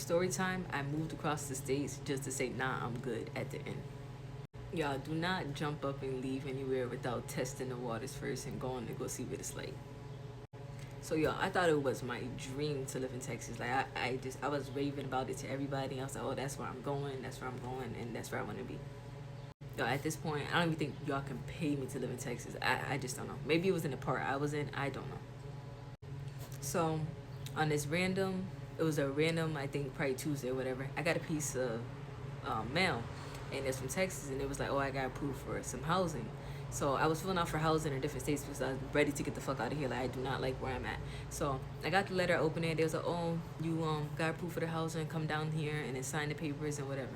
story time, I moved across the states just to say, nah, I'm good at the end. Y'all, do not jump up and leave anywhere without testing the waters first and going to go see what it's like. So y'all, I thought it was my dream to live in Texas. Like I was raving about it to everybody. I was like, oh, that's where I'm going, and that's where I want to be. Yo, at this point, I don't even think y'all can pay me to live in Texas. I just don't know. Maybe it was in the part I was in. I don't know. So, on this random, it was a random, I think probably Tuesday or whatever. I got a piece of mail, and it's from Texas, and it was like, oh, I got approved for some housing. So I was filling out for housing in different states because I was ready to get the fuck out of here. Like, I do not like where I'm at. So I got the letter, opened it. They was like, oh, you got approved for the housing. Come down here and then sign the papers and whatever.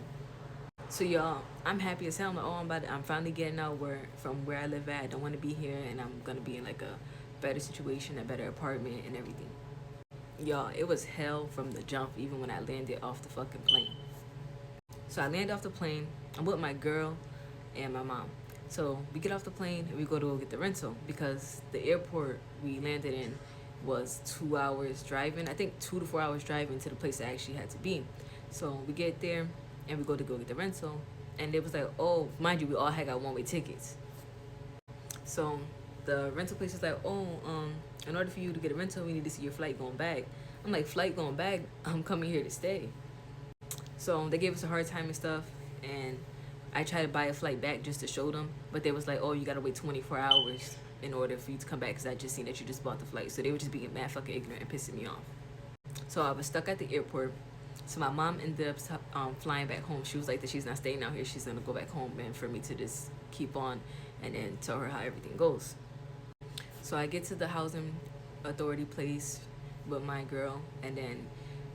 So y'all, I'm happy as hell. I'm like, oh, I'm finally getting out from where I live at. I don't want to be here, and I'm gonna be in like a better situation, a better apartment, and everything. Y'all, it was hell from the jump, even when I landed off the fucking plane. So I landed off the plane. I'm with my girl and my mom. So we get off the plane and we go to go get the rental because the airport we landed in was 2 hours driving. I think 2 to 4 hours driving to the place I actually had to be. So we get there and we go to go get the rental. And it was like, oh, mind you, we all had got one-way tickets. So the rental place was like, oh, in order for you to get a rental, we need to see your flight going back. I'm like, flight going back? I'm coming here to stay. So they gave us a hard time and stuff, and I tried to buy a flight back just to show them, but they was like, oh, you gotta wait 24 hours in order for you to come back because I just seen that you just bought the flight. So they were just being mad fucking ignorant and pissing me off. So I was stuck at the airport. So my mom ended up flying back home. She was like that she's not staying out here. She's gonna go back home, and for me to just keep on and then tell her how everything goes. So I get to the housing authority place with my girl, and then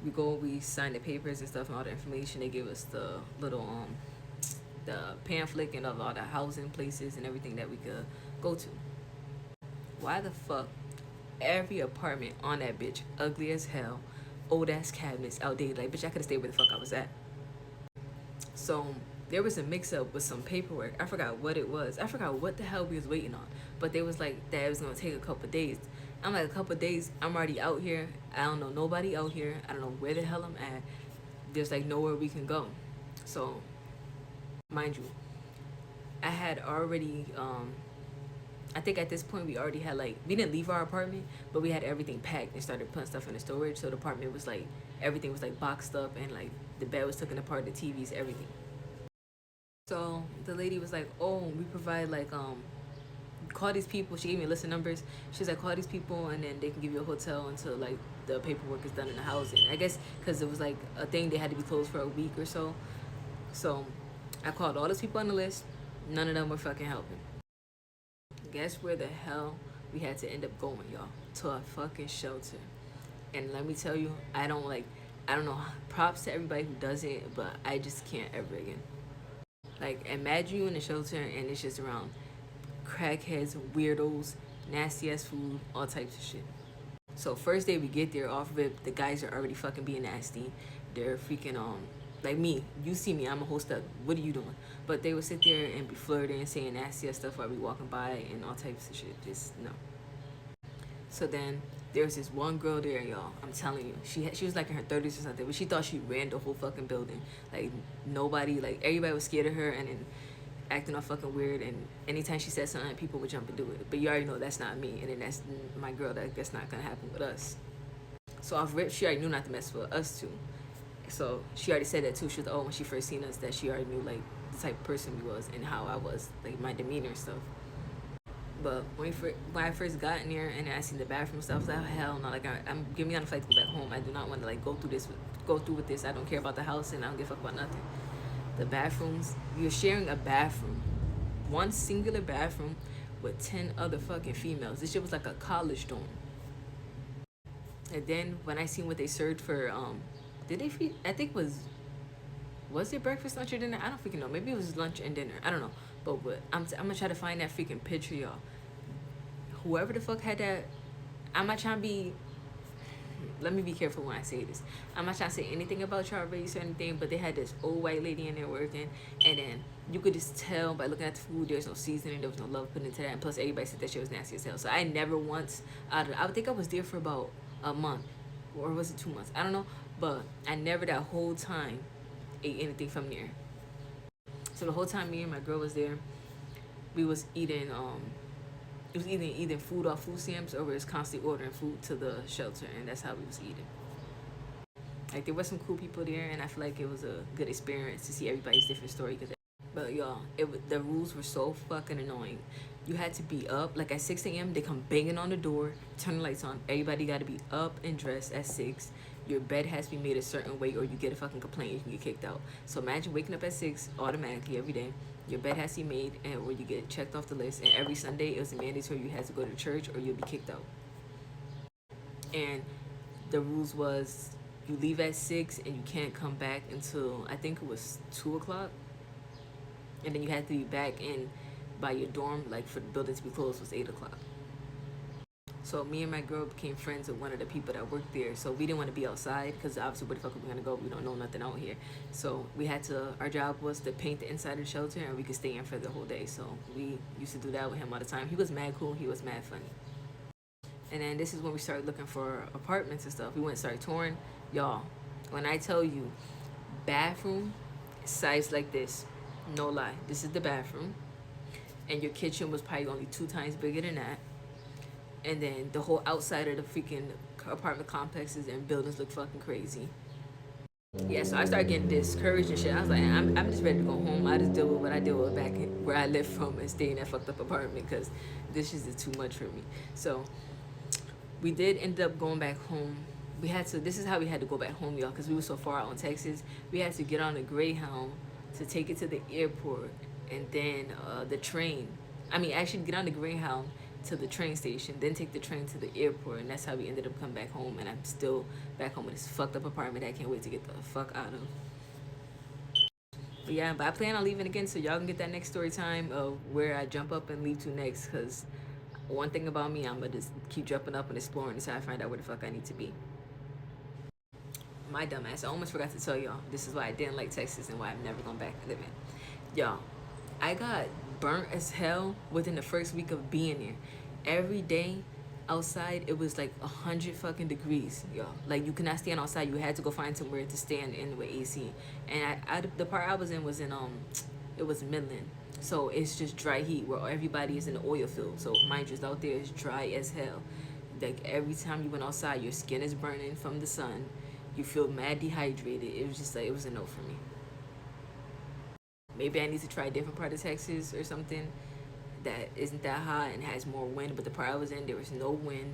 we sign the papers and stuff and all the information. They give us the little the pamphlet and of all the housing places and everything that we could go to. Why the fuck every apartment on that bitch ugly as hell, old ass cabinets, outdated? Like, bitch, I could have stayed where the fuck I was at. So there was a mix up with some paperwork. I forgot what it was. I forgot what the hell we was waiting on. But they was like that it was gonna take a couple days. I'm like, a couple days? I'm already out here. I don't know nobody out here. I don't know where the hell I'm at. There's like nowhere we can go. So, mind you, I had already I think at this point we already had like, we didn't leave our apartment, but we had everything packed and started putting stuff in the storage. So the apartment was like, everything was like boxed up, and like the bed was taken apart, the TVs, everything. So the lady was like, oh, we provide like call these people. She gave me a list of numbers. She was like, call these people and then they can give you a hotel until like the paperwork is done in the housing. I guess because it was like a thing, they had to be closed for a week or so. So I called all those people on the list. None of them were fucking helping. Guess where the hell we had to end up going, y'all? To a fucking shelter. And let me tell you, I don't know, props to everybody who does it, but I just can't ever again. Like, imagine you in a shelter and it's just around crackheads, weirdos, nasty ass food, all types of shit. So first day we get there off rip, the guys are already fucking being nasty. They're freaking like me. You see me, I'm a host up. What are you doing? But they would sit there and be flirting and saying nasty ass stuff while we walking by and all types of shit. Just no. So then there's this one girl there, y'all. I'm telling you, she was like in her 30s or something, but she thought she ran the whole fucking building. Like nobody, like everybody was scared of her and then acting all fucking weird. And anytime she said something, people would jump and do it. But you already know that's not me, and then that's my girl. That's not gonna happen with us. So off rip, she already knew not to mess with us too. So she already said that too. She was like, oh, when she first seen us, that she already knew like the type of person we was and how I was, like my demeanor and stuff. But when I first got in there and I seen the bathroom stuff, I was like, oh, hell no, like I'm giving me on a flight to go back home. I do not want to like go through with this. I don't care about the house and I don't give a fuck about nothing. The bathrooms, you're sharing a bathroom, one singular bathroom with 10 other fucking females. This shit was like a college dorm. And then when I seen what they served for, did they feed? I think was it breakfast, lunch, or dinner? I don't freaking know. Maybe it was lunch and dinner. I don't know. But I'm gonna try to find that freaking picture, y'all. Whoever the fuck had that, I'm not trying to be. Let me be careful when I say this. I'm not trying to say anything about y'all race or anything, but they had this old white lady in there working, and then you could just tell by looking at the food, there's no seasoning, there was no love put into that, and plus everybody said that shit was nasty as hell. So I never once, I would think I was there for about a month, or was it 2 months? I don't know, But I never that whole time ate anything from there. So the whole time me and my girl was there, we was eating it was either food off food stamps or we was constantly ordering food to the shelter, and that's how we was eating. Like there were some cool people there, and I feel like it was a good experience to see everybody's different story. But y'all, the rules were so fucking annoying. You had to be up like at 6 a.m. They come banging on the door, turn the lights on. Everybody got to be up and dressed at 6. Your bed has to be made a certain way, or you get a fucking complaint. You can get kicked out. So imagine waking up at 6 automatically every day. Your bed has to be made, and or you get checked off the list. And every Sunday it was mandatory you had to go to church, or you'll be kicked out. And the rules was you leave at 6 and you can't come back until I think it was 2 o'clock, and then you had to be back in by your dorm, like for the building to be closed was 8 o'clock. So me and my girl became friends with one of the people that worked there. So we didn't want to be outside because obviously where the fuck are we gonna go? We don't know nothing out here. So we had to, our job was to paint the inside of the shelter, and we could stay in for the whole day. So we used to do that with him all the time. He was mad cool. He was mad funny. And then this is when we started looking for apartments and stuff. We went and started touring. Y'all, when I tell you, bathroom size like this, no lie, this is the bathroom, and your kitchen was probably only 2 times bigger than that. And then the whole outside of the freaking apartment complexes and buildings look fucking crazy. Yeah, so I started getting discouraged and shit. I was like, I'm just ready to go home. I just deal with what I deal with back where I live from and stay in that fucked up apartment because this is too much for me. So we did end up going back home. We had to, this is how we had to go back home, y'all, because we were so far out in Texas. We had to get on the Greyhound to take it to the airport, and then the train. Actually get on the Greyhound to the train station, then take the train to the airport, and that's how we ended up coming back home. And I'm still back home in this fucked up apartment that I can't wait to get the fuck out of. But yeah, but I plan on leaving again, so y'all can get that next story time of where I jump up and leave to next, because one thing about me, I'm gonna just keep jumping up and exploring until I find out where the fuck I need to be. My dumb ass, I almost forgot to tell y'all, this is why I didn't like Texas and why I've never gone back living. Y'all, I got burnt as hell within the first week of being there. Every day outside, it was like 100 fucking degrees, y'all. Like, you could not stand outside. You had to go find somewhere to stand in with AC. And the part I was in, it was Midland. So it's just dry heat where everybody is in the oil field. So mind you, out there is dry as hell. Like, every time you went outside, your skin is burning from the sun. You feel mad dehydrated. It was just like, it was a no for me. Maybe I need to try a different part of Texas or something that isn't that hot and has more wind. But the part I was in, there was no wind.